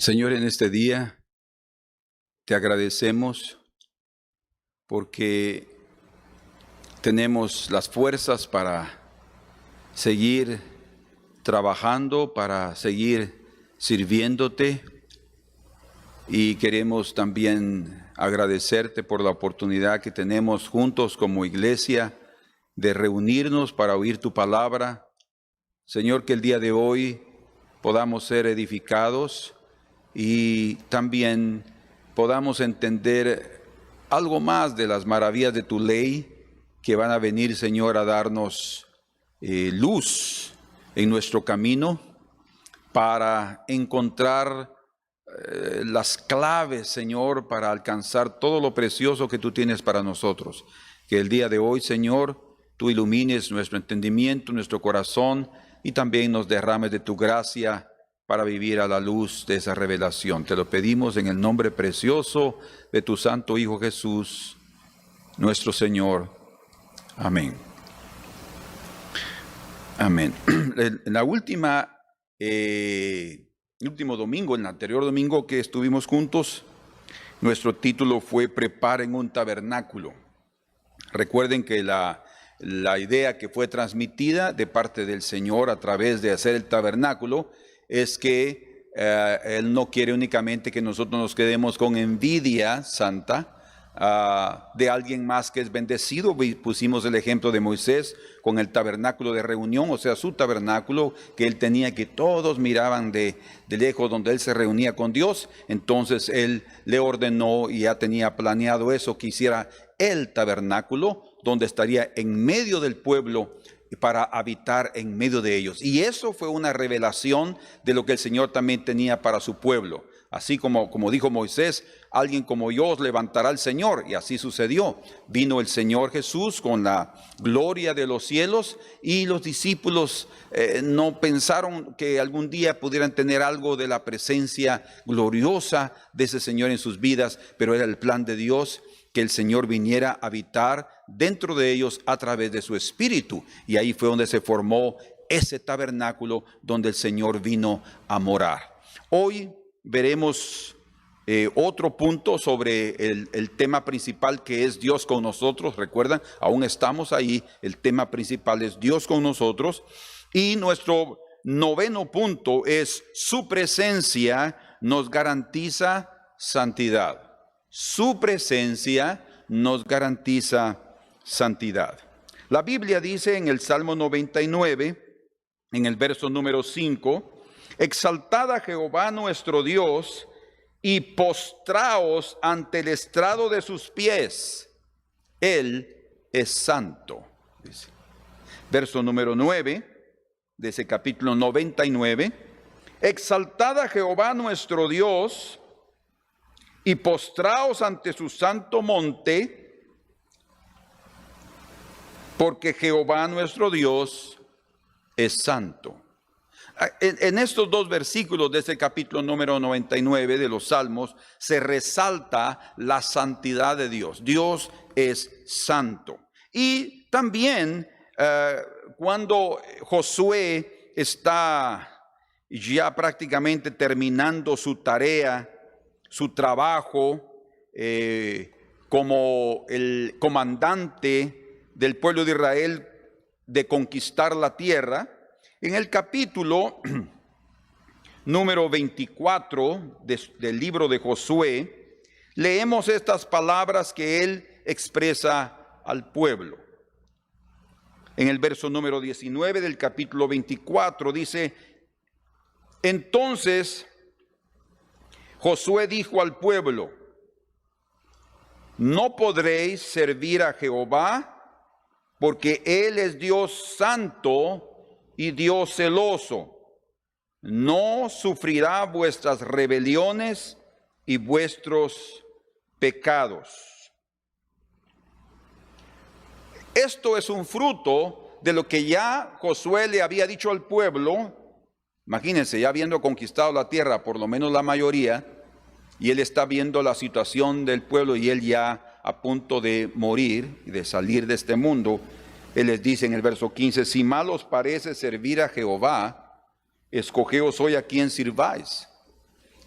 Señor, en este día te agradecemos porque tenemos las fuerzas para seguir trabajando, para seguir sirviéndote, y queremos también agradecerte por la oportunidad que tenemos juntos como iglesia de reunirnos para oír tu palabra. Señor, que el día de hoy podamos ser edificados y también podamos entender algo más de las maravillas de tu ley que van a venir, Señor, a darnos luz en nuestro camino para encontrar las claves, Señor, para alcanzar todo lo precioso que tú tienes para nosotros. Que el día de hoy, Señor, tú ilumines nuestro entendimiento, nuestro corazón, y también nos derrames de tu gracia para vivir a la luz de esa revelación. Te lo pedimos en el nombre precioso de tu Santo Hijo Jesús, nuestro Señor. Amén. Amén. En la último domingo, en el anterior domingo que estuvimos juntos, nuestro título fue Preparen un tabernáculo. Recuerden que la idea que fue transmitida de parte del Señor a través de hacer el tabernáculo es que Él no quiere únicamente que nosotros nos quedemos con envidia santa de alguien más que es bendecido. Pusimos el ejemplo de Moisés con el tabernáculo de reunión, o sea, su tabernáculo que él tenía, que todos miraban de lejos donde él se reunía con Dios. Entonces él le ordenó, y ya tenía planeado eso, que hiciera el tabernáculo donde estaría en medio del pueblo para habitar en medio de ellos. Y eso fue una revelación de lo que el Señor también tenía para su pueblo. Así como dijo Moisés, alguien como yo os levantará el Señor, y así sucedió. Vino el Señor Jesús con la gloria de los cielos, y los discípulos no pensaron que algún día pudieran tener algo de la presencia gloriosa de ese Señor en sus vidas, pero era el plan de Dios que el Señor viniera a habitar dentro de ellos a través de su Espíritu. Y ahí fue donde se formó ese tabernáculo donde el Señor vino a morar. Hoy veremos otro punto sobre el tema principal, que es Dios con nosotros. Recuerdan, aún estamos ahí. El tema principal es Dios con nosotros. Y nuestro noveno punto es: su presencia nos garantiza santidad. Su presencia nos garantiza santidad. La Biblia dice en el Salmo 99, en el verso número 5, exaltad a Jehová nuestro Dios y postraos ante el estrado de sus pies. Él es santo. Dice. Verso número 9 de ese capítulo 99. Exaltad a Jehová nuestro Dios y postraos ante su santo monte, porque Jehová nuestro Dios es santo. En estos dos versículos de este capítulo número 99 de los Salmos se resalta la santidad de Dios. Dios es santo. Y también cuando Josué está ya prácticamente terminando su tarea, su trabajo como el comandante del pueblo de Israel de conquistar la tierra, en el capítulo número 24 del libro de Josué, leemos estas palabras que él expresa al pueblo. En el verso número 19 del capítulo 24 dice: entonces Josué dijo al pueblo: no podréis servir a Jehová, porque Él es Dios santo y Dios celoso. No sufrirá vuestras rebeliones y vuestros pecados. Esto es un fruto de lo que ya Josué le había dicho al pueblo. Imagínense, ya habiendo conquistado la tierra, por lo menos la mayoría, y él está viendo la situación del pueblo, y él ya a punto de morir y de salir de este mundo. Él les dice en el verso 15: si mal os parece servir a Jehová, escogeos hoy a quien sirváis.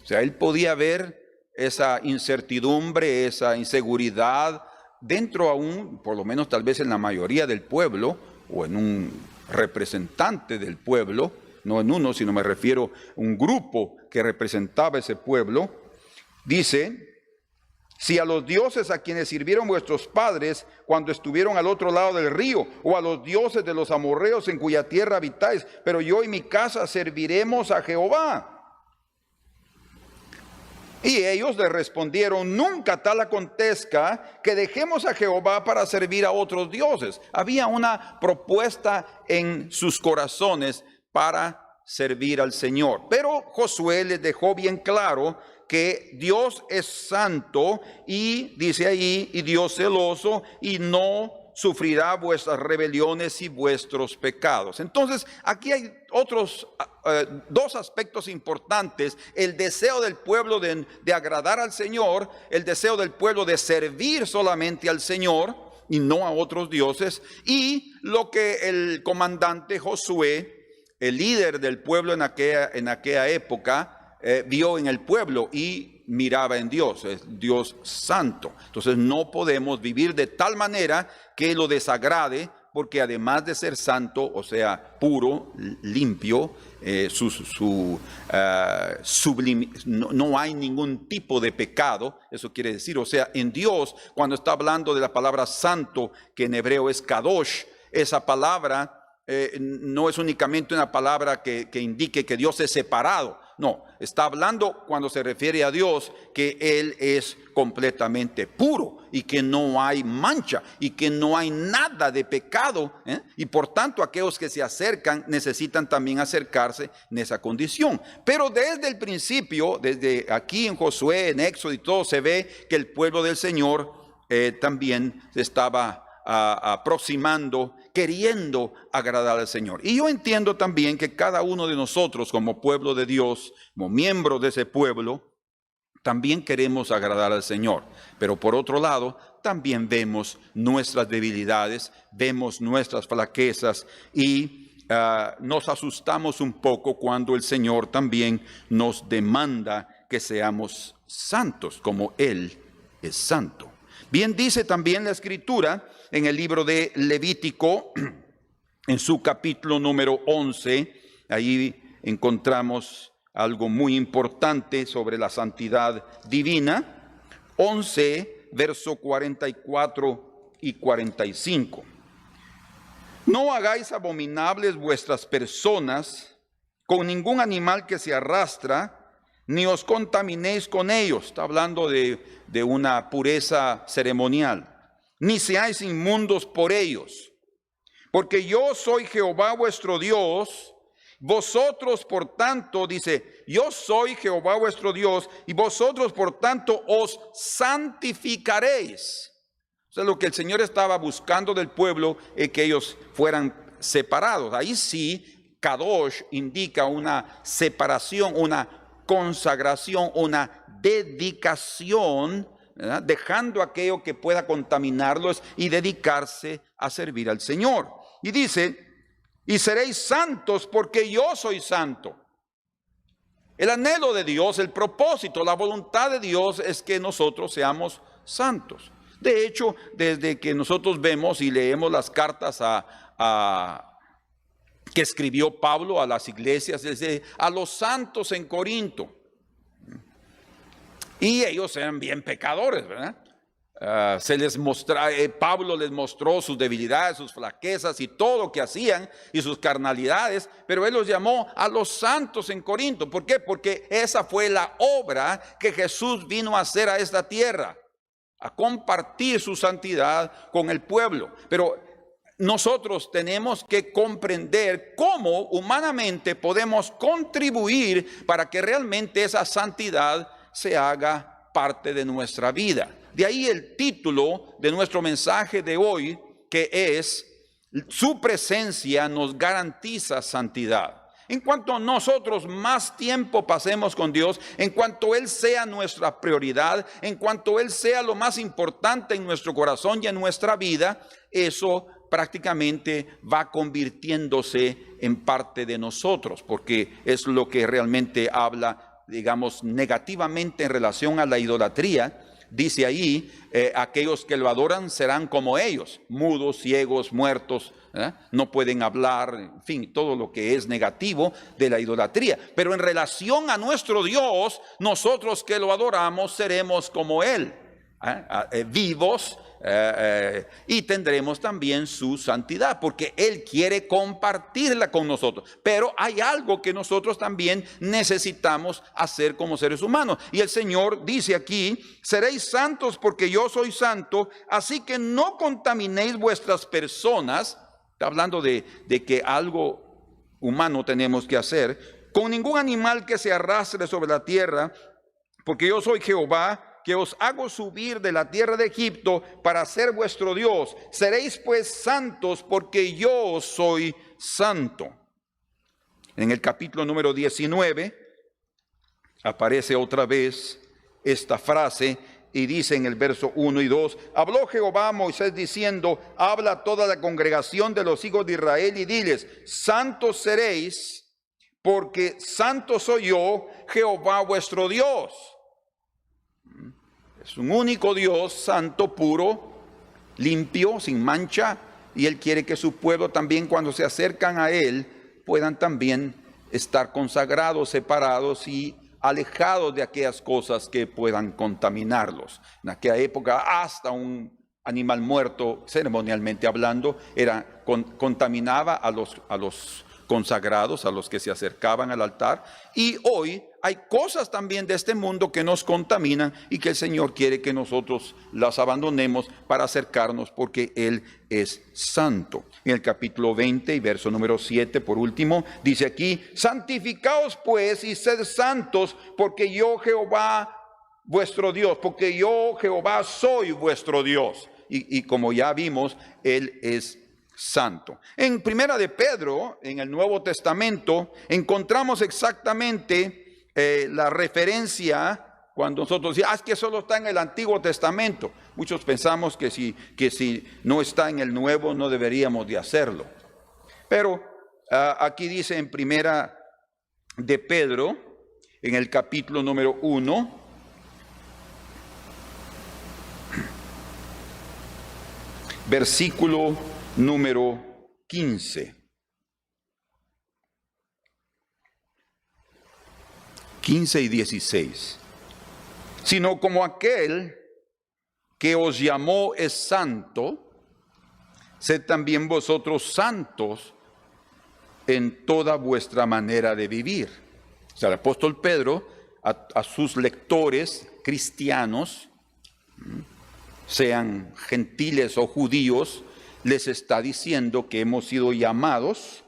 O sea, él podía ver esa incertidumbre, esa inseguridad dentro aún, por lo menos tal vez en la mayoría del pueblo, o en un representante del pueblo, no en uno, sino me refiero a un grupo que representaba ese pueblo. Dice: si a los dioses a quienes sirvieron vuestros padres cuando estuvieron al otro lado del río, o a los dioses de los amorreos en cuya tierra habitáis, pero yo y mi casa serviremos a Jehová. Y ellos le respondieron: nunca tal acontezca que dejemos a Jehová para servir a otros dioses. Había una propuesta en sus corazones para servir al Señor. Pero Josué les dejó bien claro que Dios es santo y dice ahí, y Dios celoso, y no sufrirá vuestras rebeliones y vuestros pecados. Entonces, aquí hay otros dos aspectos importantes: el deseo del pueblo de agradar al Señor, el deseo del pueblo de servir solamente al Señor y no a otros dioses, y lo que el comandante Josué, el líder del pueblo en aquella época, vio en el pueblo y miraba en Dios, es Dios santo. Entonces no podemos vivir de tal manera que lo desagrade, porque además de ser santo, o sea, puro, limpio, no hay ningún tipo de pecado. Eso quiere decir, o sea, en Dios, cuando está hablando de la palabra santo, que en hebreo es kadosh, esa palabra no es únicamente una palabra que indique que Dios es separado. No, está hablando, cuando se refiere a Dios, que Él es completamente puro y que no hay mancha y que no hay nada de pecado, y por tanto aquellos que se acercan necesitan también acercarse en esa condición. Pero desde el principio, desde aquí en Josué, en Éxodo y todo, se ve que el pueblo del Señor también se estaba aproximando, queriendo agradar al Señor. Y yo entiendo también que cada uno de nosotros, como pueblo de Dios, como miembros de ese pueblo, también queremos agradar al Señor. Pero por otro lado, también vemos nuestras debilidades, vemos nuestras flaquezas, y nos asustamos un poco cuando el Señor también nos demanda que seamos santos, como Él es santo. Bien dice también la Escritura en el libro de Levítico, en su capítulo número 11, ahí encontramos algo muy importante sobre la santidad divina. 11, verso 44 y 45. No hagáis abominables vuestras personas con ningún animal que se arrastra, ni os contaminéis con ellos. Está hablando de una pureza ceremonial. Ni seáis inmundos por ellos, porque yo soy Jehová vuestro Dios. Vosotros por tanto, dice, yo soy Jehová vuestro Dios, y vosotros por tanto os santificaréis. O sea, lo que el Señor estaba buscando del pueblo es que ellos fueran separados. Ahí sí, Kadosh indica una separación, una consagración, una dedicación, ¿verdad? Dejando aquello que pueda contaminarlos y dedicarse a servir al Señor. Y dice: y seréis santos porque yo soy santo. El anhelo de Dios, el propósito, la voluntad de Dios es que nosotros seamos santos. De hecho, desde que nosotros vemos y leemos las cartas que escribió Pablo a las iglesias, desde a los santos en Corinto, y ellos eran bien pecadores, ¿verdad? Pablo les mostró sus debilidades, sus flaquezas y todo lo que hacían y sus carnalidades, pero él los llamó a los santos en Corinto. ¿Por qué? Porque esa fue la obra que Jesús vino a hacer a esta tierra, a compartir su santidad con el pueblo. Pero nosotros tenemos que comprender cómo humanamente podemos contribuir para que realmente esa santidad se haga parte de nuestra vida. De ahí el título de nuestro mensaje de hoy, que es: su presencia nos garantiza santidad. En cuanto nosotros más tiempo pasemos con Dios, en cuanto Él sea nuestra prioridad, en cuanto Él sea lo más importante en nuestro corazón y en nuestra vida, eso prácticamente va convirtiéndose en parte de nosotros, porque es lo que realmente habla digamos, negativamente en relación a la idolatría. Dice ahí, aquellos que lo adoran serán como ellos, mudos, ciegos, muertos, no pueden hablar, en fin, todo lo que es negativo de la idolatría. Pero en relación a nuestro Dios, nosotros que lo adoramos seremos como Él, vivos, y tendremos también su santidad, porque Él quiere compartirla con nosotros. Pero hay algo que nosotros también necesitamos hacer como seres humanos, y el Señor dice aquí: seréis santos porque yo soy santo, así que no contaminéis vuestras personas. Está hablando de que algo humano tenemos que hacer, con ningún animal que se arrastre sobre la tierra, porque yo soy Jehová, que os hago subir de la tierra de Egipto para ser vuestro Dios. Seréis pues santos porque yo soy santo. En el capítulo número 19 aparece otra vez esta frase y dice en el verso 1 y 2: habló Jehová a Moisés diciendo: habla a toda la congregación de los hijos de Israel y diles: santos seréis, porque santo soy yo, Jehová vuestro Dios. Es un único Dios, santo, puro, limpio, sin mancha, y Él quiere que su pueblo también, cuando se acercan a Él, puedan también estar consagrados, separados y alejados de aquellas cosas que puedan contaminarlos. En aquella época, hasta un animal muerto, ceremonialmente hablando, contaminaba a los consagrados, a los que se acercaban al altar. Y hoy hay cosas también de este mundo que nos contaminan y que el Señor quiere que nosotros las abandonemos para acercarnos, porque Él es santo. En el capítulo 20 y verso número 7, por último, dice aquí: santificaos pues y sed santos, porque yo Jehová vuestro Dios, porque yo Jehová soy vuestro Dios. Y como ya vimos, Él es santo. En Primera de Pedro, en el Nuevo Testamento, encontramos exactamente la referencia cuando nosotros decimos: es que solo está en el Antiguo Testamento. Muchos pensamos que si no está en el Nuevo no deberíamos de hacerlo. Pero aquí dice en Primera de Pedro, en el capítulo número 1, versículo número 15. 15 y 16. Sino como aquel que os llamó es santo, sed también vosotros santos en toda vuestra manera de vivir. O sea, el apóstol Pedro a sus lectores cristianos, sean gentiles o judíos, les está diciendo que hemos sido llamados,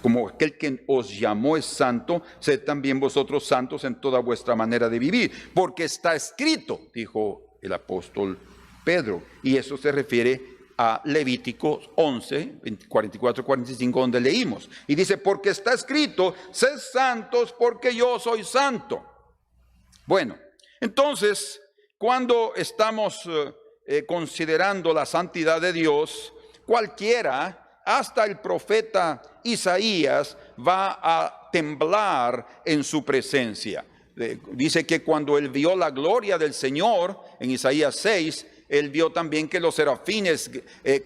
como aquel que os llamó es santo, sed también vosotros santos en toda vuestra manera de vivir, porque está escrito, dijo el apóstol Pedro, y eso se refiere a Levítico 11, 44-45, donde leímos, y dice: porque está escrito, sed santos porque yo soy santo. Bueno, entonces, cuando estamos considerando la santidad de Dios, cualquiera, hasta el profeta Isaías, va a temblar en su presencia. Dice que cuando él vio la gloria del Señor, en Isaías 6, él vio también que los serafines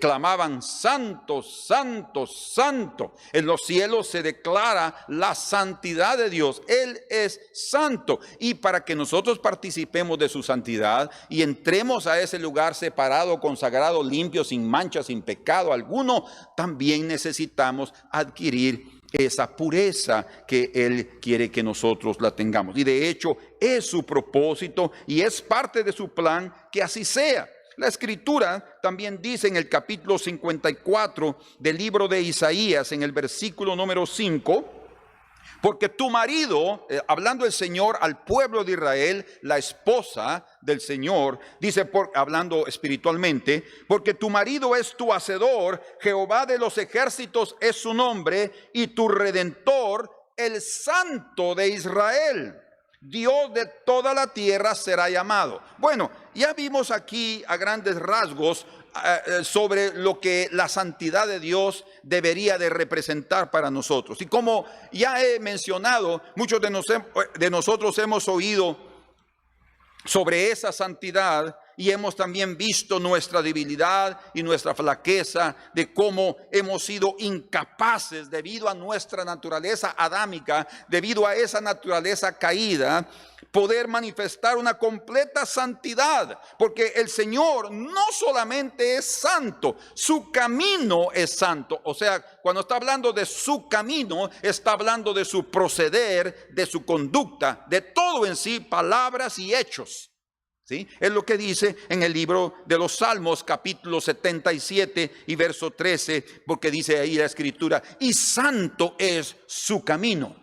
clamaban: santo, santo, santo. En los cielos se declara la santidad de Dios. Él es santo. Y para que nosotros participemos de su santidad y entremos a ese lugar separado, consagrado, limpio, sin mancha, sin pecado alguno, también necesitamos adquirir esa pureza que Él quiere que nosotros la tengamos. Y de hecho es su propósito y es parte de su plan que así sea. La Escritura también dice en el capítulo 54 del libro de Isaías, en el versículo número 5, porque tu marido, hablando el Señor al pueblo de Israel, la esposa del Señor, dice, hablando espiritualmente: porque tu marido es tu hacedor, Jehová de los ejércitos es su nombre, y tu redentor, el Santo de Israel. Dios de toda la tierra será llamado. Bueno, ya vimos aquí a grandes rasgos sobre lo que la santidad de Dios debería de representar para nosotros. Y como ya he mencionado, muchos de nosotros hemos oído sobre esa santidad y hemos también visto nuestra debilidad y nuestra flaqueza, de cómo hemos sido incapaces debido a nuestra naturaleza adámica, debido a esa naturaleza caída, poder manifestar una completa santidad, porque el Señor no solamente es santo, su camino es santo. O sea, cuando está hablando de su camino, está hablando de su proceder, de su conducta, de todo en sí, palabras y hechos. ¿Sí? Es lo que dice en el libro de los Salmos, capítulo 77 y verso 13, porque dice ahí la escritura, y santo es su camino.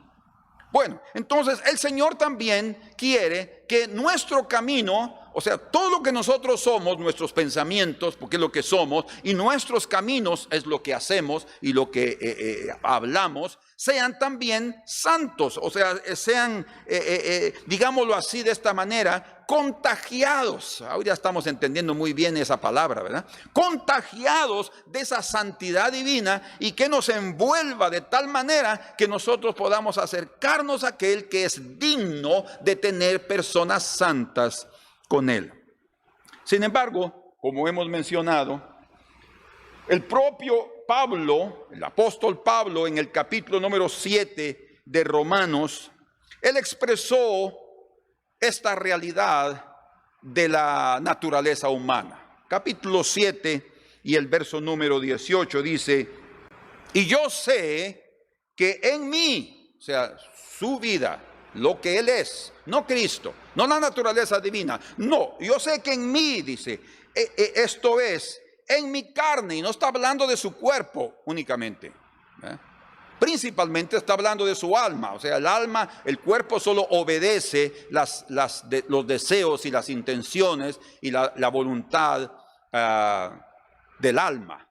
Bueno, entonces el Señor también quiere que nuestro camino, o sea, todo lo que nosotros somos, nuestros pensamientos, porque es lo que somos, y nuestros caminos es lo que hacemos y lo que hablamos, sean también santos, o sea, sean, digámoslo así de esta manera, contagiados. Ahora estamos entendiendo muy bien esa palabra, ¿verdad? Contagiados de esa santidad divina y que nos envuelva de tal manera que nosotros podamos acercarnos a aquel que es digno de tener personas santas con él. Sin embargo, como hemos mencionado, el propio Pablo, el apóstol Pablo, en el capítulo número 7 de Romanos, él expresó esta realidad de la naturaleza humana. Capítulo 7 y el verso número 18 dice, y yo sé que en mí, o sea, su vida, lo que él es, no Cristo, no la naturaleza divina, no, yo sé que en mí, dice, esto es, en mi carne, y no está hablando de su cuerpo únicamente, principalmente está hablando de su alma. O sea, el alma, el cuerpo solo obedece los deseos y las intenciones y la voluntad del alma.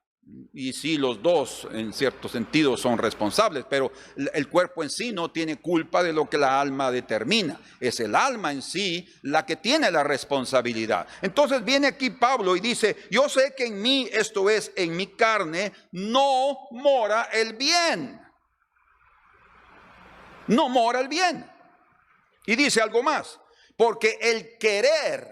Y sí, los dos en cierto sentido son responsables, pero el cuerpo en sí no tiene culpa de lo que la alma determina. Es el alma en sí la que tiene la responsabilidad. Entonces viene aquí Pablo y dice, yo sé que en mí, esto es, en mi carne, no mora el bien. No mora el bien. Y dice algo más, porque el querer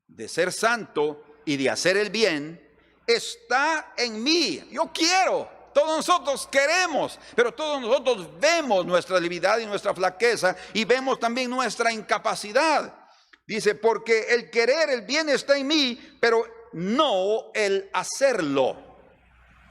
de ser santo y de hacer el bien está en mí. Yo quiero, todos nosotros queremos, pero todos nosotros vemos nuestra debilidad y nuestra flaqueza y vemos también nuestra incapacidad. Dice, porque el querer el bien está en mí, pero no el hacerlo.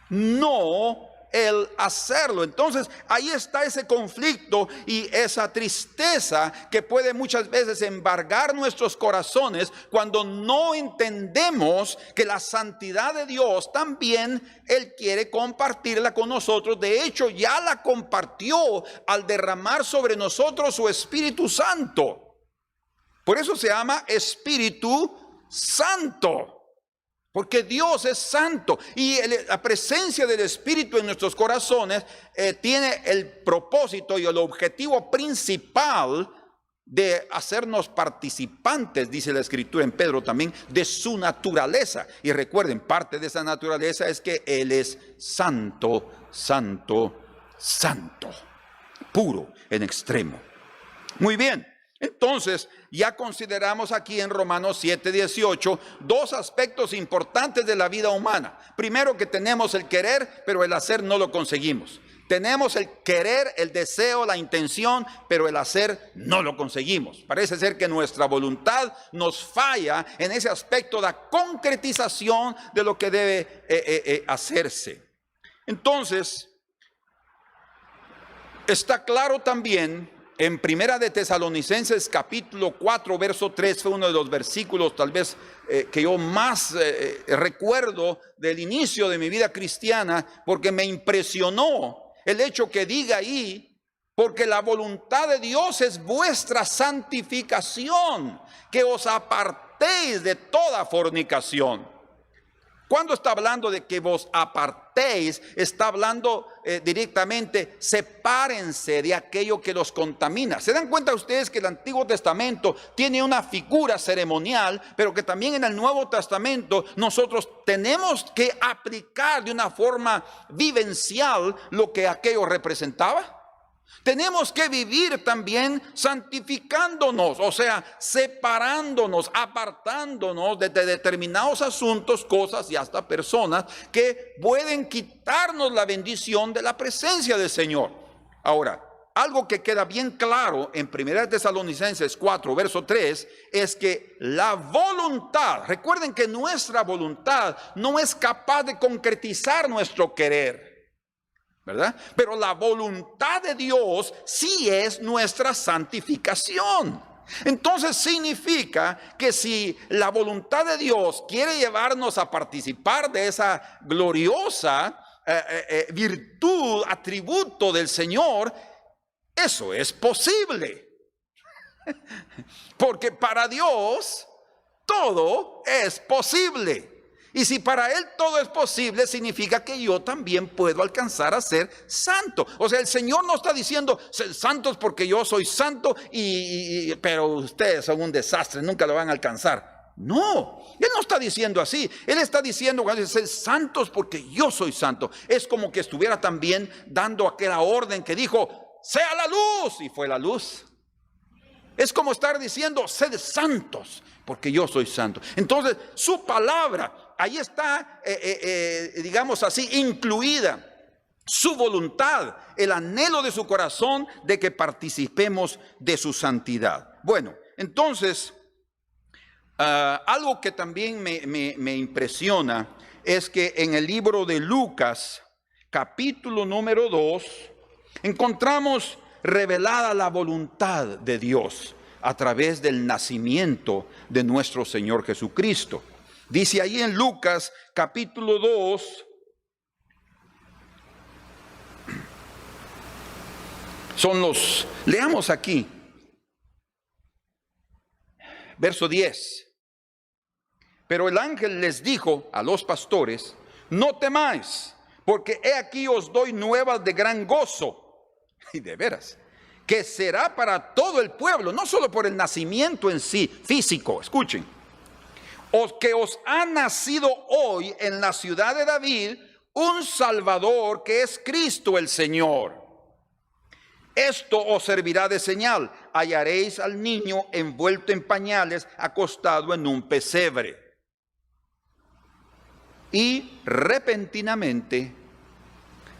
No el hacerlo. Entonces ahí está ese conflicto y esa tristeza que puede muchas veces embargar nuestros corazones cuando no entendemos que la santidad de Dios también Él quiere compartirla con nosotros. De hecho, ya la compartió al derramar sobre nosotros su Espíritu Santo. Por eso se llama Espíritu Santo. Porque Dios es santo y la presencia del Espíritu en nuestros corazones tiene el propósito y el objetivo principal de hacernos participantes, dice la Escritura en Pedro también, de su naturaleza. Y recuerden, parte de esa naturaleza es que Él es santo, santo, santo, puro en extremo. Muy bien. Entonces, ya consideramos aquí en Romanos 7:18 dos aspectos importantes de la vida humana. Primero, que tenemos el querer, pero el hacer no lo conseguimos. Tenemos el querer, el deseo, la intención, pero el hacer no lo conseguimos. Parece ser que nuestra voluntad nos falla en ese aspecto de la concretización de lo que debe hacerse. Entonces, está claro también en Primera de Tesalonicenses capítulo 4 verso 3, fue uno de los versículos tal vez que yo más recuerdo del inicio de mi vida cristiana, porque me impresionó el hecho que diga ahí, porque la voluntad de Dios es vuestra santificación, que os apartéis de toda fornicación. Cuando está hablando de que vos apartéis, está hablando directamente, sepárense de aquello que los contamina. ¿Se dan cuenta ustedes que el Antiguo Testamento tiene una figura ceremonial, pero que también en el Nuevo Testamento nosotros tenemos que aplicar de una forma vivencial lo que aquello representaba? Tenemos que vivir también santificándonos, o sea, separándonos, apartándonos de determinados asuntos, cosas y hasta personas que pueden quitarnos la bendición de la presencia del Señor. Ahora, algo que queda bien claro en 1 Tesalonicenses 4, verso 3, es que la voluntad, recuerden que nuestra voluntad no es capaz de concretizar nuestro querer, ¿verdad? Pero la voluntad de Dios sí es nuestra santificación. Entonces significa que si la voluntad de Dios quiere llevarnos a participar de esa gloriosa virtud, atributo del Señor, eso es posible. Porque para Dios todo es posible. Y si para Él todo es posible, significa que yo también puedo alcanzar a ser santo. O sea, el Señor no está diciendo, santos porque yo soy santo, pero ustedes son un desastre, nunca lo van a alcanzar. No, Él no está diciendo así. Él está diciendo, cuando dice, santos porque yo soy santo. Es como que estuviera también dando aquella orden que dijo, sea la luz, y fue la luz. Es como estar diciendo, sed santos porque yo soy santo. Entonces, su palabra, ahí está, digamos así, incluida su voluntad, el anhelo de su corazón de que participemos de su santidad. Bueno, entonces, algo que también me impresiona es que en el libro de Lucas, capítulo número 2, encontramos revelada la voluntad de Dios a través del nacimiento de nuestro Señor Jesucristo. Dice ahí en Lucas capítulo 2, leamos aquí, verso 10. Pero el ángel les dijo a los pastores, no temáis, porque he aquí os doy nuevas de gran gozo, y de veras, que será para todo el pueblo, no solo por el nacimiento en sí, físico, escuchen, que os ha nacido hoy en la ciudad de David un Salvador que es Cristo el Señor. Esto os servirá de señal, hallaréis al niño envuelto en pañales, acostado en un pesebre. Y repentinamente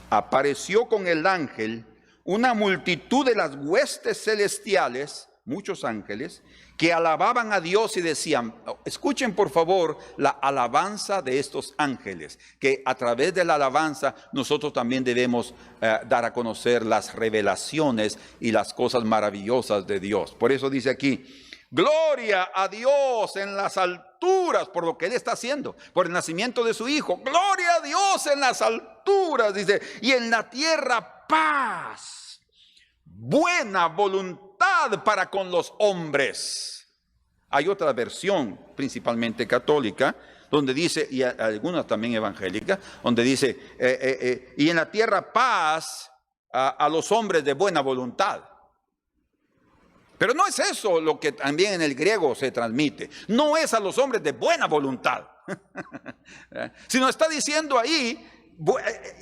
apareció con el ángel una multitud de las huestes celestiales, muchos ángeles, que alababan a Dios y decían, escuchen por favor la alabanza de estos ángeles, que a través de la alabanza nosotros también debemos dar a conocer las revelaciones y las cosas maravillosas de Dios. Por eso dice aquí, gloria a Dios en las alturas, por lo que Él está haciendo, por el nacimiento de su Hijo. Gloria a Dios en las alturas, dice, y en la tierra paz, buena voluntad para con los hombres. Hay otra versión, principalmente católica, donde dice, y algunas también evangélicas, donde dice, y en la tierra paz a los hombres de buena voluntad. Pero no es eso lo que también en el griego se transmite. No es a los hombres de buena voluntad. Sino está diciendo ahí,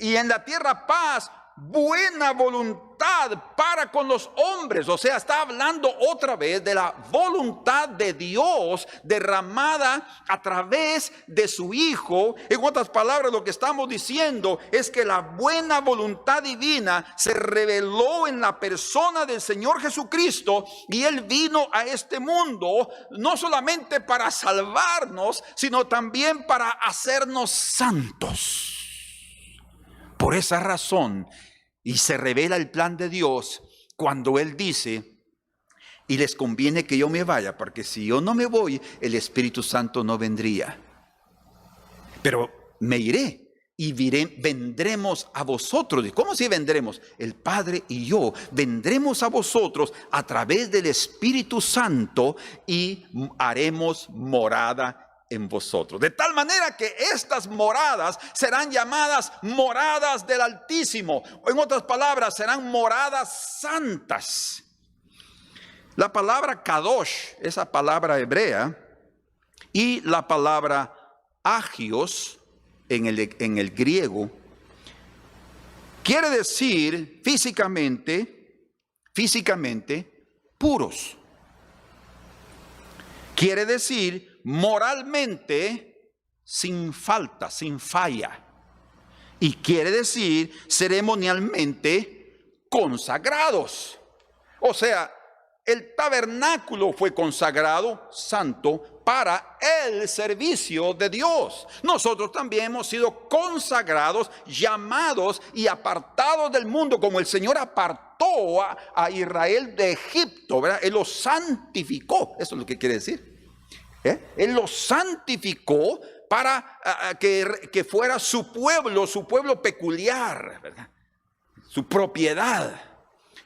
y en la tierra paz, buena voluntad para con los hombres. O sea, está hablando otra vez de la voluntad de Dios derramada a través de su Hijo. En otras palabras, lo que estamos diciendo es que la buena voluntad divina se reveló en la persona del Señor Jesucristo, y Él vino a este mundo no solamente para salvarnos, sino también para hacernos santos. Por esa razón, y se revela el plan de Dios cuando Él dice, y les conviene que yo me vaya, porque si yo no me voy, el Espíritu Santo no vendría. Pero me iré y vendremos a vosotros. ¿Cómo si vendremos? El Padre y yo vendremos a vosotros a través del Espíritu Santo y haremos morada en vosotros. De tal manera que estas moradas serán llamadas moradas del Altísimo. En otras palabras, serán moradas santas. La palabra kadosh, esa palabra hebrea, y la palabra agios en el griego, quiere decir físicamente puros. Quiere decir moralmente sin falta, sin falla. Y quiere decir ceremonialmente consagrados. O sea, el tabernáculo fue consagrado, santo, para el servicio de Dios. Nosotros también hemos sido consagrados, llamados y apartados del mundo, como el Señor apartó a Israel de Egipto, ¿verdad? Él los santificó, eso es lo que quiere decir. Él los santificó para que fuera su pueblo peculiar, ¿verdad? Su propiedad.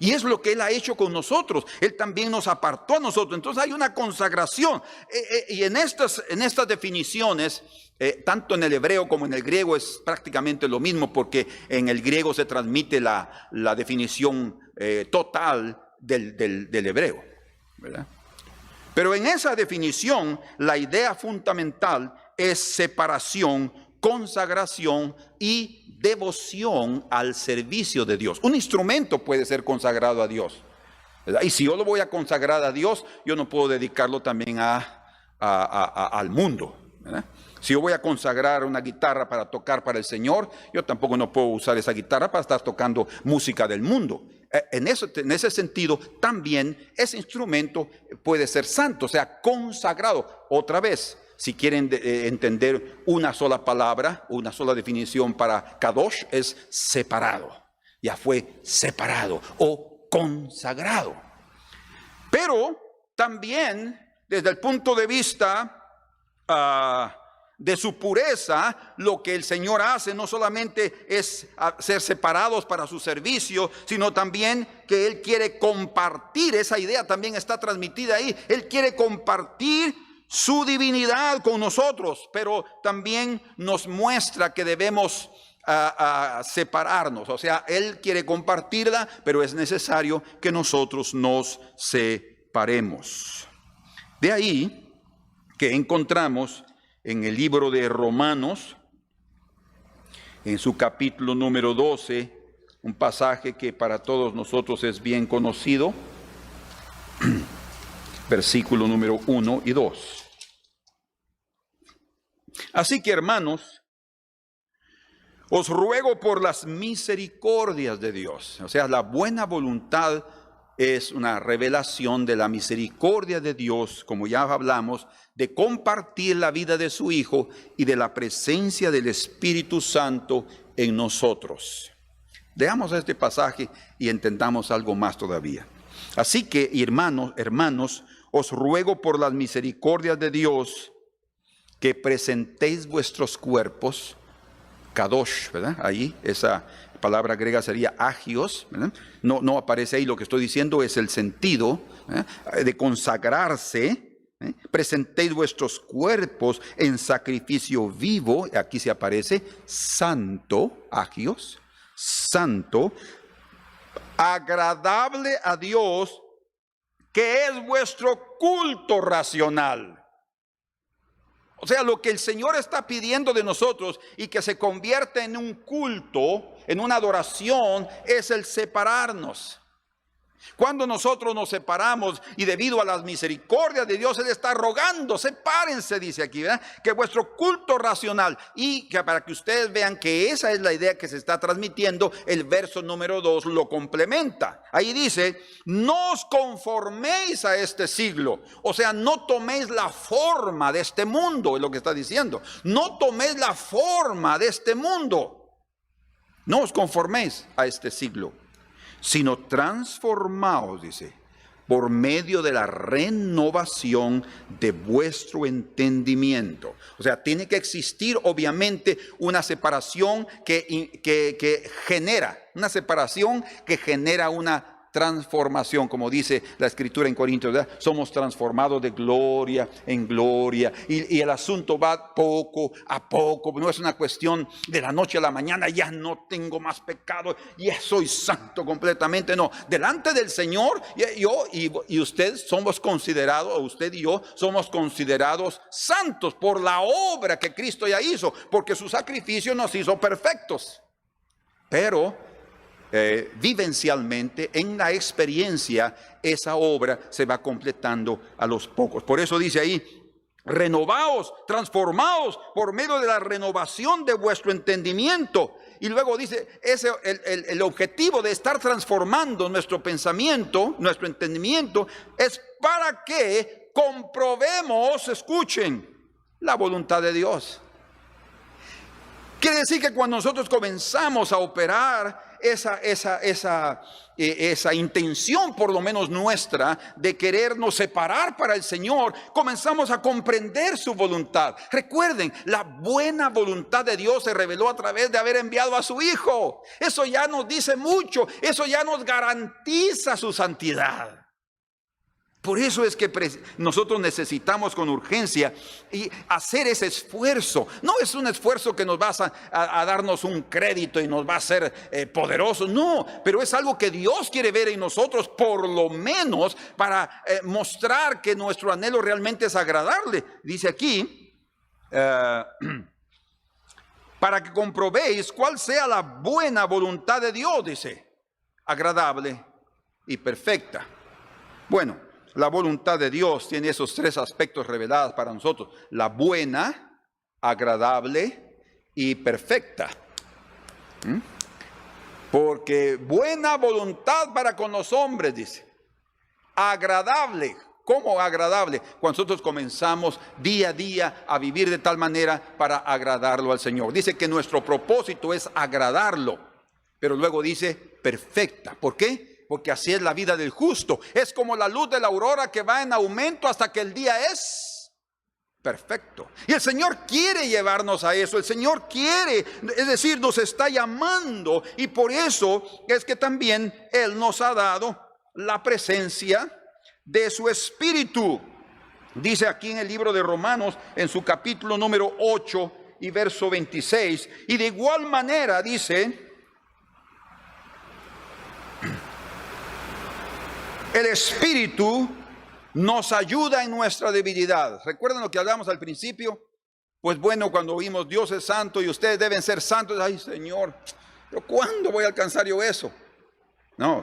Y es lo que Él ha hecho con nosotros. Él también nos apartó a nosotros. Entonces hay una consagración. Y en estas definiciones, tanto en el hebreo como en el griego es prácticamente lo mismo, porque en el griego se transmite la definición total del hebreo, ¿verdad? Pero en esa definición, la idea fundamental es separación, consagración y devoción al servicio de Dios. Un instrumento puede ser consagrado a Dios, ¿verdad? Y si yo lo voy a consagrar a Dios, yo no puedo dedicarlo también al mundo, ¿verdad? Si yo voy a consagrar una guitarra para tocar para el Señor, yo tampoco no puedo usar esa guitarra para estar tocando música del mundo. En ese sentido, también ese instrumento puede ser santo, o sea, consagrado. Otra vez, si quieren entender una sola palabra, una sola definición para kadosh, es separado. Ya fue separado o consagrado. Pero también, desde el punto de vista de su pureza, lo que el Señor hace no solamente es ser separados para su servicio, sino también que Él quiere compartir. Esa idea también está transmitida ahí. Él quiere compartir su divinidad con nosotros, pero también nos muestra que debemos separarnos. O sea, Él quiere compartirla, pero es necesario que nosotros nos separemos. De ahí que encontramos en el libro de Romanos, en su capítulo número 12, un pasaje que para todos nosotros es bien conocido, versículo número 1 y 2. Así que, hermanos, os ruego por las misericordias de Dios. O sea, la buena voluntad es una revelación de la misericordia de Dios, como ya hablamos, de compartir la vida de su Hijo y de la presencia del Espíritu Santo en nosotros. Veamos este pasaje y entendamos algo más todavía. Así que, hermanos, os ruego por las misericordias de Dios que presentéis vuestros cuerpos, kadosh, ¿verdad? Ahí esa palabra griega sería agios, ¿verdad? No aparece ahí, lo que estoy diciendo es el sentido de consagrarse. Presentéis vuestros cuerpos en sacrificio vivo, aquí se aparece santo, agios, santo, agradable a Dios, que es vuestro culto racional. O sea, lo que el Señor está pidiendo de nosotros y que se convierte en un culto, en una adoración, es el separarnos. Cuando nosotros nos separamos y debido a las misericordias de Dios, Él está rogando, sepárense, dice aquí, ¿verdad? Que vuestro culto racional, y que para que ustedes vean que esa es la idea que se está transmitiendo, el verso número 2 lo complementa. Ahí dice, no os conforméis a este siglo, o sea, no toméis la forma de este mundo, es lo que está diciendo. No toméis la forma de este mundo, no os conforméis a este siglo, sino transformaos, dice, por medio de la renovación de vuestro entendimiento. O sea, tiene que existir obviamente una separación que genera una transformación, como dice la Escritura en Corintios, ¿verdad? Somos transformados de gloria en gloria, y el asunto va poco a poco. No es una cuestión de la noche a la mañana, ya no tengo más pecado, ya soy santo completamente. No, delante del Señor, yo y usted somos considerados, usted y yo somos considerados santos por la obra que Cristo ya hizo, porque su sacrificio nos hizo perfectos. Pero vivencialmente, en la experiencia, esa obra se va completando a los pocos. Por eso dice ahí: renovaos, transformaos por medio de la renovación de vuestro entendimiento. Y luego dice, el objetivo de estar transformando nuestro pensamiento, nuestro entendimiento, es para que comprobemos, escuchen, la voluntad de Dios. Quiere decir que cuando nosotros comenzamos a operar esa intención, por lo menos nuestra, de querernos separar para el Señor, comenzamos a comprender su voluntad. Recuerden, la buena voluntad de Dios se reveló a través de haber enviado a su Hijo. Eso ya nos dice mucho, eso ya nos garantiza su santidad. Por eso es que nosotros necesitamos con urgencia y hacer ese esfuerzo. No es un esfuerzo que nos va a darnos un crédito y nos va a hacer poderosos. No, pero es algo que Dios quiere ver en nosotros, por lo menos para mostrar que nuestro anhelo realmente es agradarle. Dice aquí, para que comprobéis cuál sea la buena voluntad de Dios, dice, agradable y perfecta. Bueno, la voluntad de Dios tiene esos tres aspectos revelados para nosotros: la buena, agradable y perfecta. Porque buena voluntad para con los hombres, dice. Agradable. ¿Cómo agradable? Cuando nosotros comenzamos día a día a vivir de tal manera para agradarlo al Señor. Dice que nuestro propósito es agradarlo, pero luego dice perfecta. ¿Por qué? Porque así es la vida del justo. Es como la luz de la aurora que va en aumento hasta que el día es perfecto. Y el Señor quiere llevarnos a eso. El Señor quiere, es decir, nos está llamando. Y por eso es que también Él nos ha dado la presencia de su Espíritu. Dice aquí en el libro de Romanos, en su capítulo número 8 y verso 26. Y de igual manera dice: el Espíritu nos ayuda en nuestra debilidad. ¿Recuerdan lo que hablamos al principio? Pues bueno, cuando oímos Dios es santo y ustedes deben ser santos, ay Señor, ¿pero cuándo voy a alcanzar yo eso? No,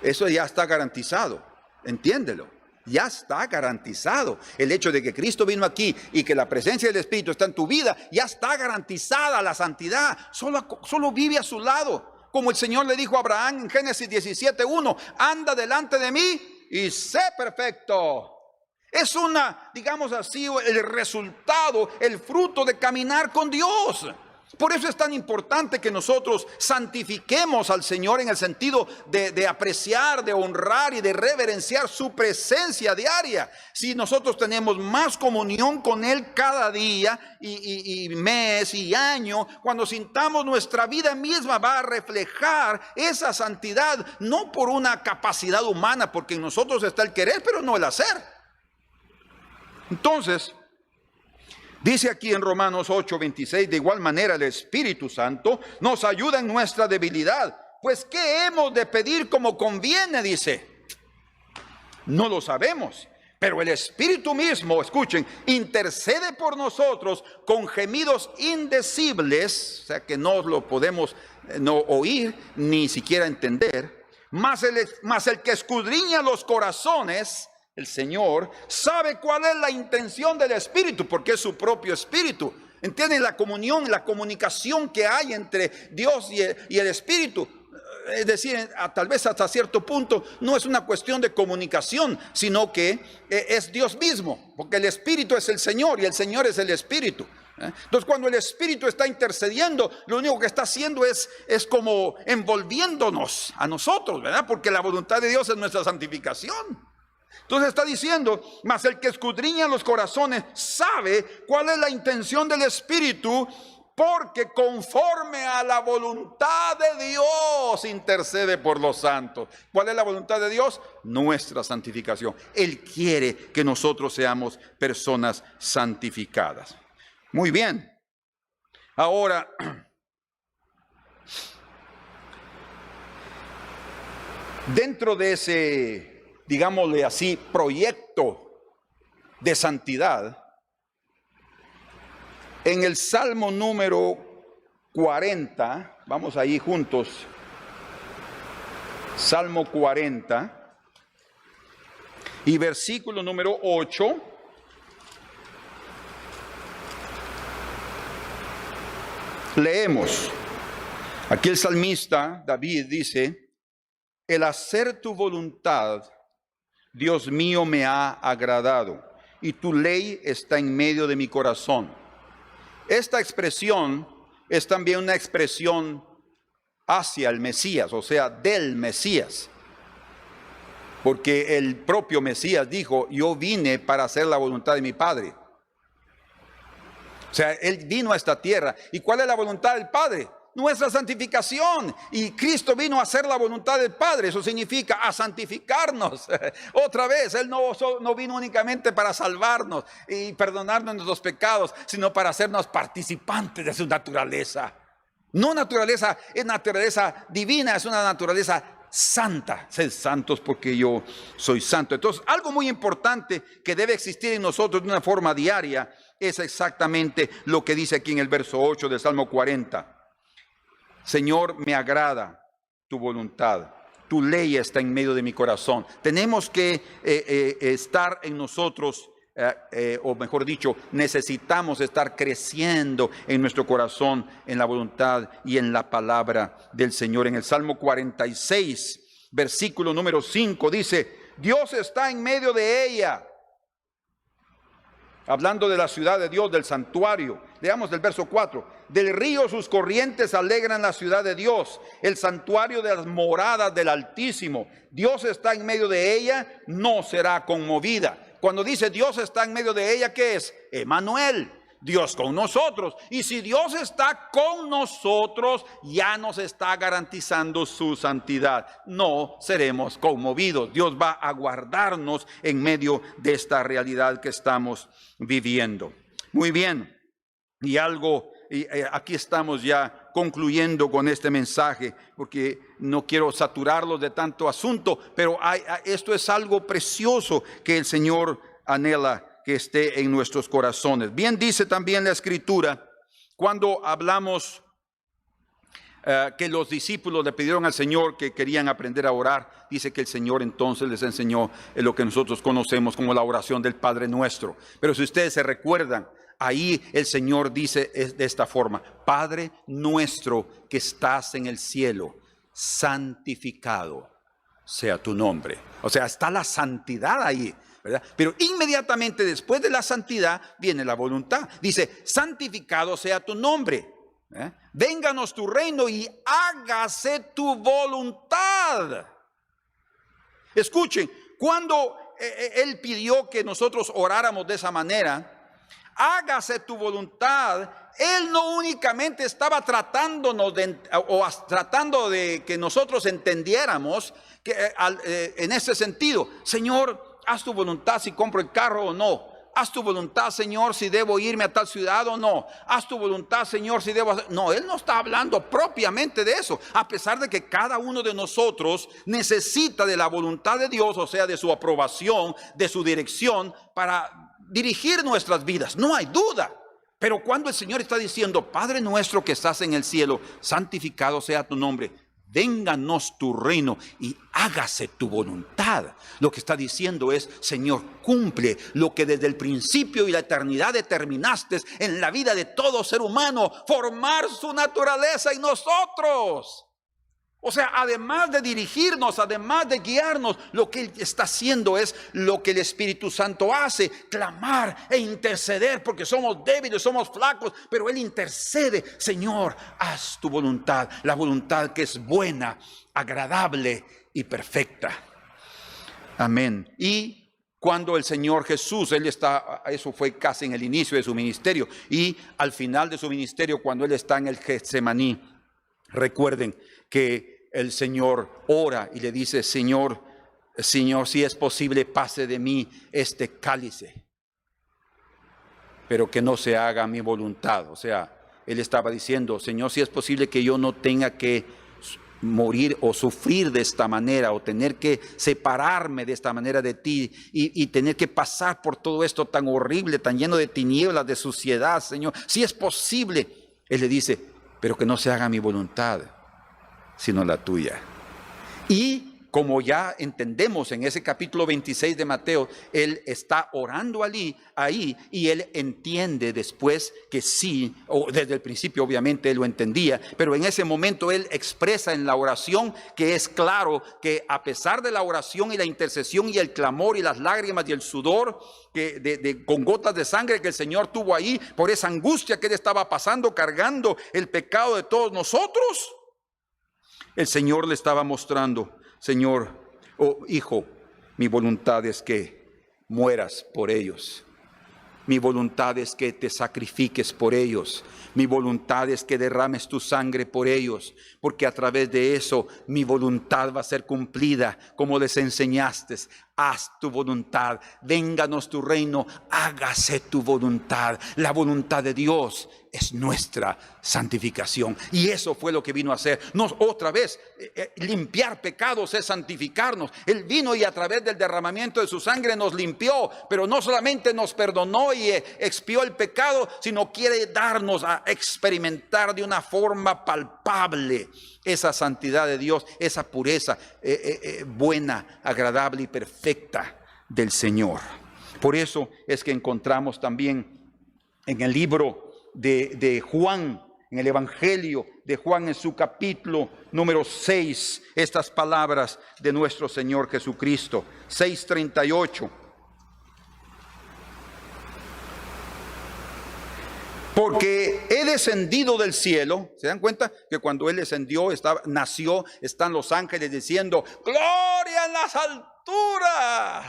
eso ya está garantizado, entiéndelo. Ya está garantizado. El hecho de que Cristo vino aquí y que la presencia del Espíritu está en tu vida, ya está garantizada la santidad. Solo vive a su lado. Como el Señor le dijo a Abraham en Génesis 17:1, anda delante de mí y sé perfecto. Es digamos así, el resultado, el fruto de caminar con Dios. Por eso es tan importante que nosotros santifiquemos al Señor en el sentido de apreciar, de honrar y de reverenciar su presencia diaria. Si nosotros tenemos más comunión con Él cada día y mes y año, cuando sintamos, nuestra vida misma va a reflejar esa santidad, no por una capacidad humana, porque en nosotros está el querer, pero no el hacer. Entonces, dice aquí en Romanos 8:26, de igual manera el Espíritu Santo nos ayuda en nuestra debilidad. Pues ¿qué hemos de pedir como conviene? Dice. No lo sabemos, pero el Espíritu mismo, escuchen, intercede por nosotros con gemidos indecibles, o sea que no lo podemos no oír ni siquiera entender, mas el que escudriña los corazones, el Señor, sabe cuál es la intención del Espíritu, porque es su propio Espíritu. ¿Entienden la comunión, la comunicación que hay entre Dios y el Espíritu? Es decir, tal vez hasta cierto punto no es una cuestión de comunicación, sino que es Dios mismo, porque el Espíritu es el Señor y el Señor es el Espíritu. Entonces, cuando el Espíritu está intercediendo, lo único que está haciendo es como envolviéndonos a nosotros, ¿verdad? Porque la voluntad de Dios es nuestra santificación. Entonces está diciendo, mas el que escudriña los corazones sabe cuál es la intención del Espíritu, porque conforme a la voluntad de Dios intercede por los santos. ¿Cuál es la voluntad de Dios? Nuestra santificación. Él quiere que nosotros seamos personas santificadas. Muy bien. Ahora, dentro de ese, digámosle así, proyecto de santidad, en el Salmo número 40, vamos ahí juntos, Salmo 40 y versículo número 8, leemos. Aquí el salmista David dice: el hacer tu voluntad, Dios mío, me ha agradado, y tu ley está en medio de mi corazón. Esta expresión es también una expresión hacia el Mesías, o sea, del Mesías. Porque el propio Mesías dijo: yo vine para hacer la voluntad de mi Padre. O sea, Él vino a esta tierra. ¿Y cuál es la voluntad del Padre? Nuestra santificación. Y Cristo vino a hacer la voluntad del Padre. Eso significa a santificarnos. Otra vez, Él no vino únicamente para salvarnos y perdonarnos nuestros pecados, sino para hacernos participantes de su naturaleza. No naturaleza, es naturaleza divina, es una naturaleza santa. Sed santos porque yo soy santo. Entonces, algo muy importante que debe existir en nosotros de una forma diaria es exactamente lo que dice aquí en el verso 8 del Salmo 40. Señor, me agrada tu voluntad, tu ley está en medio de mi corazón. Tenemos que estar en nosotros, o mejor dicho, necesitamos estar creciendo en nuestro corazón, en la voluntad y en la palabra del Señor. En el Salmo 46, versículo número 5 dice: Dios está en medio de ella. Hablando de la ciudad de Dios, del santuario. Leamos el verso 4. Del río sus corrientes alegran la ciudad de Dios, el santuario de las moradas del Altísimo. Dios está en medio de ella, no será conmovida. Cuando dice Dios está en medio de ella, ¿qué es? Emmanuel, Dios con nosotros. Y si Dios está con nosotros, ya nos está garantizando su santidad. No seremos conmovidos. Dios va a guardarnos en medio de esta realidad que estamos viviendo. Muy bien. Y aquí estamos ya concluyendo con este mensaje, porque no quiero saturarlos de tanto asunto, pero esto es algo precioso que el Señor anhela que esté en nuestros corazones. Bien dice también la Escritura, cuando hablamos que los discípulos le pidieron al Señor que querían aprender a orar, dice que el Señor entonces les enseñó lo que nosotros conocemos como la oración del Padre Nuestro. Pero si ustedes se recuerdan, ahí el Señor dice de esta forma: Padre nuestro que estás en el cielo, santificado sea tu nombre. O sea, está la santidad ahí, ¿verdad? Pero inmediatamente después de la santidad viene la voluntad. Dice: santificado sea tu nombre. Vénganos tu reino y hágase tu voluntad. Escuchen, cuando Él pidió que nosotros oráramos de esa manera, hágase tu voluntad, Él no únicamente estaba tratando de que nosotros entendiéramos que, en ese sentido: Señor, haz tu voluntad si compro el carro o no. Haz tu voluntad, Señor, si debo irme a tal ciudad o no. Haz tu voluntad, Señor, si debo hacer... No, Él no está hablando propiamente de eso, a pesar de que cada uno de nosotros necesita de la voluntad de Dios, o sea, de su aprobación, de su dirección para dirigir nuestras vidas. No hay duda. Pero cuando el Señor está diciendo: Padre nuestro que estás en el cielo, santificado sea tu nombre, vénganos tu reino y hágase tu voluntad, lo que está diciendo es: Señor, cumple lo que desde el principio y la eternidad determinaste en la vida de todo ser humano, formar su naturaleza en nosotros. O sea, además de dirigirnos, además de guiarnos, lo que Él está haciendo es lo que el Espíritu Santo hace: clamar e interceder, porque somos débiles, somos flacos, pero Él intercede. Señor, haz tu voluntad, la voluntad que es buena, agradable y perfecta. Amén. Y cuando el Señor Jesús, eso fue casi en el inicio de su ministerio, y al final de su ministerio, cuando Él está en el Getsemaní, recuerden que el Señor ora y le dice: Señor, si es posible, pase de mí este cálice, pero que no se haga mi voluntad. O sea, Él estaba diciendo: Señor, si es posible que yo no tenga que morir o sufrir de esta manera, o tener que separarme de esta manera de ti, y tener que pasar por todo esto tan horrible, tan lleno de tinieblas, de suciedad, Señor, si es posible. Él le dice: pero que no se haga mi voluntad, sino la tuya. Y como ya entendemos en ese capítulo 26 de Mateo, Él está orando ahí, y Él entiende después que sí, o desde el principio obviamente Él lo entendía, pero en ese momento Él expresa en la oración que es claro que a pesar de la oración y la intercesión y el clamor y las lágrimas y el sudor con gotas de sangre que el Señor tuvo ahí por esa angustia que Él estaba pasando, cargando el pecado de todos nosotros, el Señor le estaba mostrando: Señor, hijo, mi voluntad es que mueras por ellos. Mi voluntad es que te sacrifiques por ellos. Mi voluntad es que derrames tu sangre por ellos, porque a través de eso mi voluntad va a ser cumplida, como les enseñaste. Haz tu voluntad, vénganos tu reino, hágase tu voluntad. La voluntad de Dios es nuestra santificación, y eso fue lo que vino a hacer. Otra vez, limpiar pecados es santificarnos. Él vino y a través del derramamiento de su sangre nos limpió, pero no solamente nos perdonó y expió el pecado, sino quiere darnos a experimentar de una forma palpable esa santidad de Dios, esa pureza buena, agradable y perfecta del Señor. Por eso es que encontramos también en el libro de Juan, en el Evangelio de Juan, en su capítulo número 6, estas palabras de nuestro Señor Jesucristo, 6:38. Porque he descendido del cielo. ¿Se dan cuenta que cuando Él descendió, nació, están los ángeles diciendo: gloria en las alturas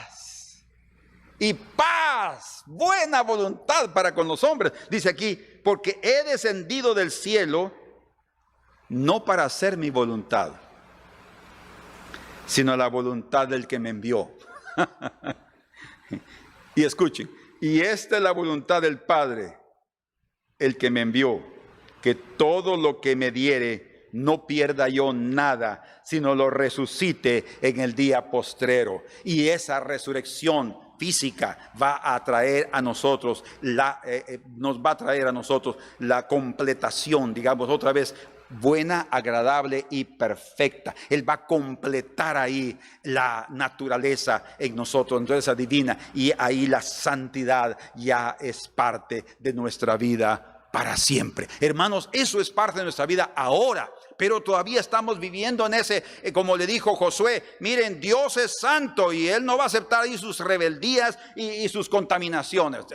y paz, buena voluntad para con los hombres? Dice aquí: porque he descendido del cielo no para hacer mi voluntad, sino la voluntad del que me envió. Y escuchen: y esta es la voluntad del Padre, el que me envió, que todo lo que me diere no pierda yo nada, sino lo resucite en el día postrero. Y esa resurrección física va a traer a nosotros nos va a traer a nosotros la completación, digamos otra vez, buena, agradable y perfecta. Él va a completar ahí la naturaleza en nosotros, naturaleza divina, y ahí la santidad ya es parte de nuestra vida para siempre. Hermanos, eso es parte de nuestra vida ahora, pero todavía estamos viviendo en ese, como le dijo Josué: miren, Dios es santo y Él no va a aceptar ahí sus rebeldías y sus contaminaciones.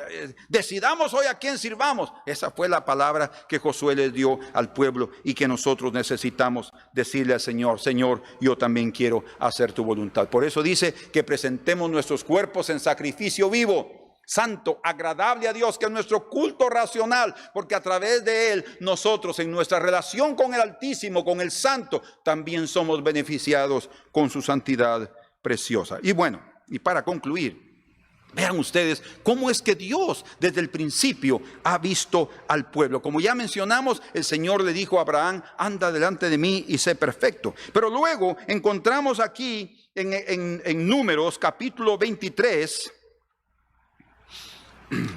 Decidamos hoy a quién sirvamos. Esa fue la palabra que Josué le dio al pueblo, y que nosotros necesitamos decirle al Señor: Señor, yo también quiero hacer tu voluntad. Por eso dice que presentemos nuestros cuerpos en sacrificio vivo, santo, agradable a Dios, que es nuestro culto racional, porque a través de Él nosotros, en nuestra relación con el Altísimo, con el Santo, también somos beneficiados con su santidad preciosa. Y bueno, y para concluir, vean ustedes cómo es que Dios desde el principio ha visto al pueblo. Como ya mencionamos, el Señor le dijo a Abraham: anda delante de mí y sé perfecto. Pero luego encontramos aquí en Números capítulo 23,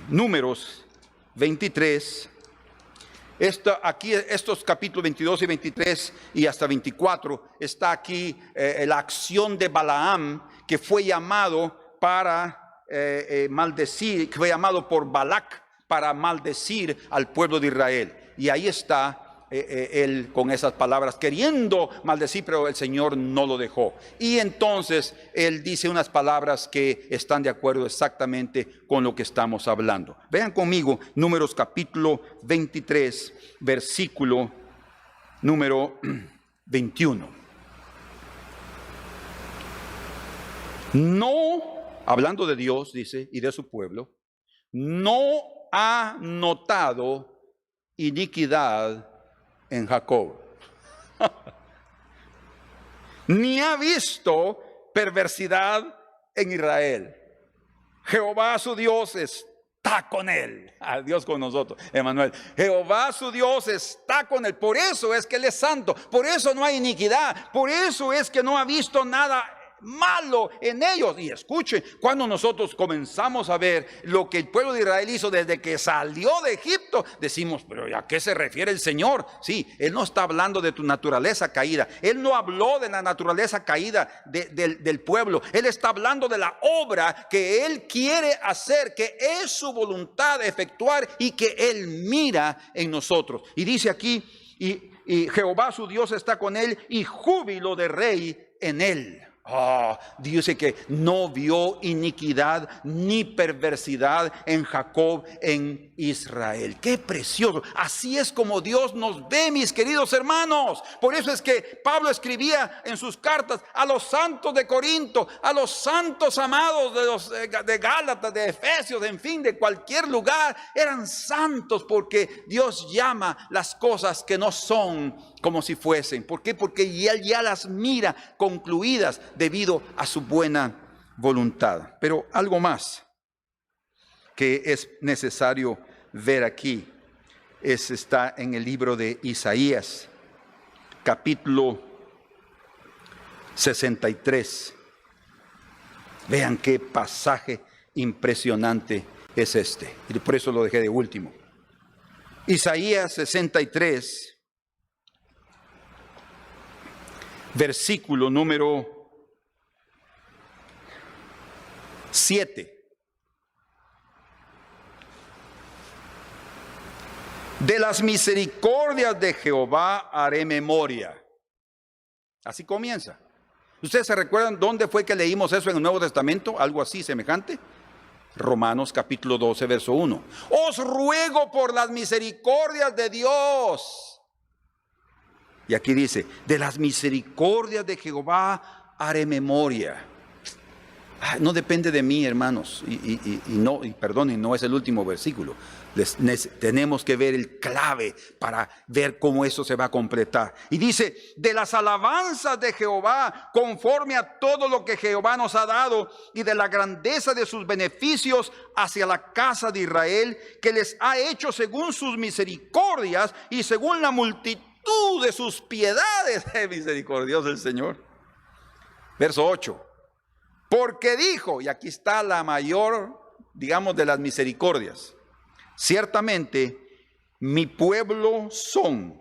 Números 23, estos capítulos 22 y 23 y hasta 24, está aquí la acción de Balaam, que fue llamado para maldecir, que fue llamado por Balac para maldecir al pueblo de Israel. Y ahí está él con esas palabras queriendo maldecir, pero el Señor no lo dejó. Y entonces él dice unas palabras que están de acuerdo exactamente con lo que estamos hablando. Vean conmigo Números capítulo 23, versículo número 21. No hablando de Dios, dice, y de su pueblo, no ha notado iniquidad en Jacob, ni ha visto perversidad en Israel. Jehová su Dios está con él. Dios con nosotros, Emmanuel. Jehová su Dios está con él. Por eso es que él es santo. Por eso no hay iniquidad. Por eso es que no ha visto nada malo en ellos. Y escuchen, cuando nosotros comenzamos a ver lo que el pueblo de Israel hizo desde que salió de Egipto, decimos, pero ¿a qué se refiere el Señor? Sí, Él no está hablando de tu naturaleza caída. Él no habló de la naturaleza caída del pueblo. Él está hablando de la obra que Él quiere hacer, que es su voluntad de efectuar y que Él mira en nosotros. Y dice aquí, y Jehová su Dios está con él y júbilo de rey en él. Dice que no vio iniquidad ni perversidad en Jacob, en Israel. ¡Qué precioso! Así es como Dios nos ve, mis queridos hermanos. Por eso es que Pablo escribía en sus cartas a los santos de Corinto, a los santos amados de Gálatas, de Efesios, en fin, de cualquier lugar. Eran santos porque Dios llama las cosas que no son como si fuesen. ¿Por qué? Porque Él ya las mira concluidas debido a su buena voluntad. Pero algo más que es necesario ver aquí está en el libro de Isaías, capítulo 63. Vean qué pasaje impresionante es este. Y por eso lo dejé de último. Isaías 63. Versículo número 7. De las misericordias de Jehová haré memoria. Así comienza. ¿Ustedes se recuerdan dónde fue que leímos eso en el Nuevo Testamento? Algo así semejante. Romanos capítulo 12, verso 1. Os ruego por las misericordias de Dios. Y aquí dice, de las misericordias de Jehová haré memoria. No depende de mí, hermanos. Y no es el último versículo. Tenemos que ver el clave para ver cómo eso se va a completar. Y dice, de las alabanzas de Jehová, conforme a todo lo que Jehová nos ha dado, y de la grandeza de sus beneficios hacia la casa de Israel, que les ha hecho según sus misericordias y según la multitud de sus piedades. Misericordioso el Señor. Verso 8. Porque dijo, y aquí está la mayor, digamos, de las misericordias: ciertamente mi pueblo son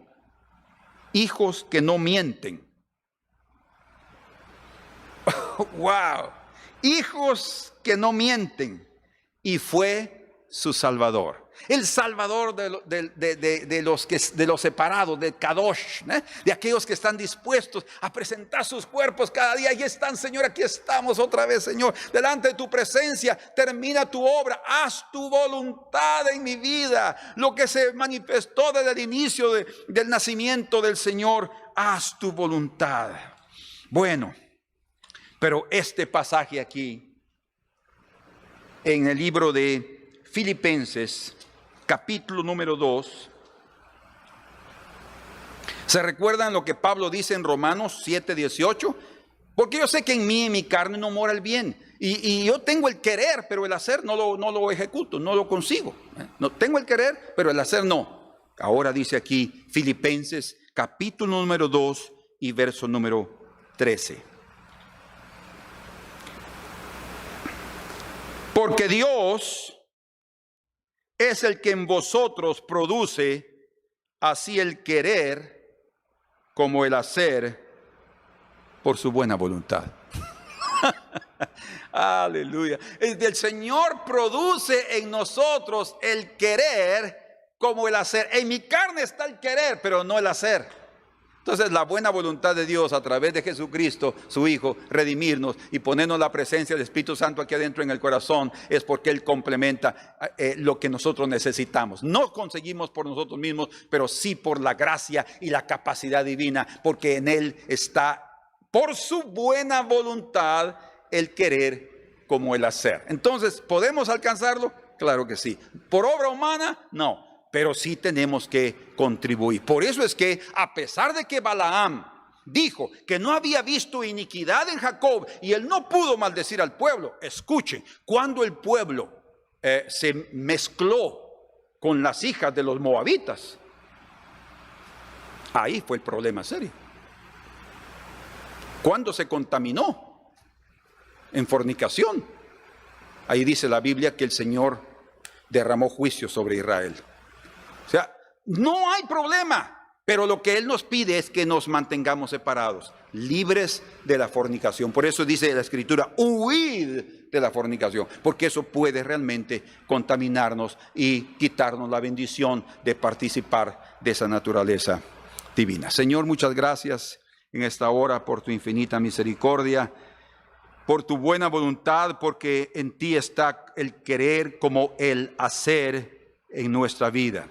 hijos que no mienten. Wow, hijos que no mienten. Y fue su Salvador. El Salvador de los separados, de Kadosh, de aquellos que están dispuestos a presentar sus cuerpos cada día. Ahí están, Señor, aquí estamos otra vez, Señor, delante de tu presencia. Termina tu obra, haz tu voluntad en mi vida. Lo que se manifestó desde el inicio del nacimiento del Señor, haz tu voluntad. Bueno, pero este pasaje aquí, en el libro de Filipenses, capítulo número 2. ¿Se recuerdan lo que Pablo dice en Romanos 7:18? Porque yo sé que en mí, en mi carne, no mora el bien. Y yo tengo el querer, pero el hacer no lo ejecuto, no lo consigo. No tengo el querer, pero el hacer no. Ahora dice aquí Filipenses, capítulo número 2 y verso número 13. Porque Dios es el que en vosotros produce así el querer como el hacer por su buena voluntad. Aleluya. El Señor produce en nosotros el querer como el hacer. En mi carne está el querer, pero no el hacer. Entonces la buena voluntad de Dios a través de Jesucristo, su Hijo, redimirnos y ponernos la presencia del Espíritu Santo aquí adentro en el corazón, es porque Él complementa lo que nosotros necesitamos. No conseguimos por nosotros mismos, pero sí por la gracia y la capacidad divina, porque en Él está, por su buena voluntad, el querer como el hacer. Entonces, ¿podemos alcanzarlo? Claro que sí. ¿Por obra humana? No, pero sí tenemos que contribuir. Por eso es que, a pesar de que Balaam dijo que no había visto iniquidad en Jacob y él no pudo maldecir al pueblo, escuchen, cuando el pueblo se mezcló con las hijas de los moabitas, ahí fue el problema serio. Cuando se contaminó en fornicación, ahí dice la Biblia que el Señor derramó juicio sobre Israel. O sea, no hay problema, pero lo que Él nos pide es que nos mantengamos separados, libres de la fornicación. Por eso dice la Escritura, huid de la fornicación, porque eso puede realmente contaminarnos y quitarnos la bendición de participar de esa naturaleza divina. Señor, muchas gracias en esta hora por tu infinita misericordia, por tu buena voluntad, porque en ti está el querer como el hacer en nuestra vida.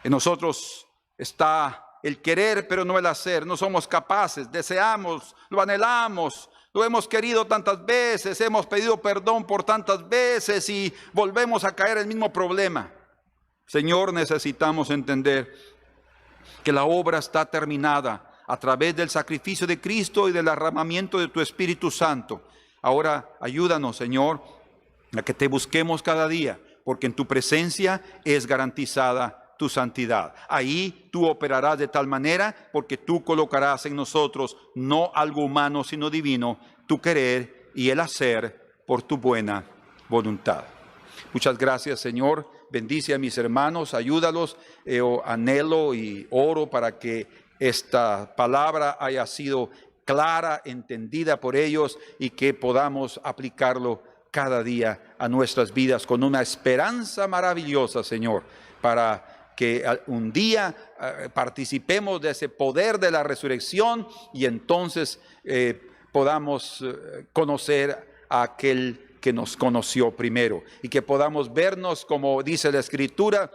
En nosotros está el querer, pero no el hacer. No somos capaces, deseamos, lo anhelamos, lo hemos querido tantas veces, hemos pedido perdón por tantas veces y volvemos a caer en el mismo problema. Señor, necesitamos entender que la obra está terminada a través del sacrificio de Cristo y del derramamiento de tu Espíritu Santo. Ahora ayúdanos, Señor, a que te busquemos cada día, porque en tu presencia es garantizada tu santidad. Ahí tú operarás de tal manera, porque tú colocarás en nosotros no algo humano, sino divino, tu querer y el hacer por tu buena voluntad. Muchas gracias, Señor. Bendice a mis hermanos, ayúdalos. Anhelo y oro para que esta palabra haya sido clara, entendida por ellos y que podamos aplicarlo cada día a nuestras vidas con una esperanza maravillosa, Señor, para que un día participemos de ese poder de la resurrección y entonces podamos conocer a aquel que nos conoció primero y que podamos vernos, como dice la Escritura,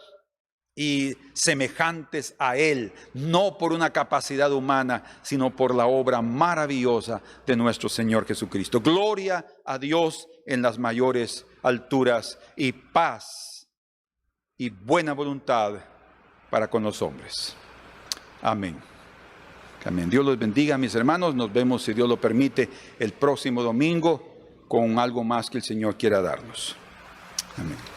y semejantes a Él, no por una capacidad humana, sino por la obra maravillosa de nuestro Señor Jesucristo. Gloria a Dios en las mayores alturas y paz y buena voluntad para con los hombres. Amén. Amén. Dios los bendiga, mis hermanos. Nos vemos, si Dios lo permite, el próximo domingo con algo más que el Señor quiera darnos. Amén.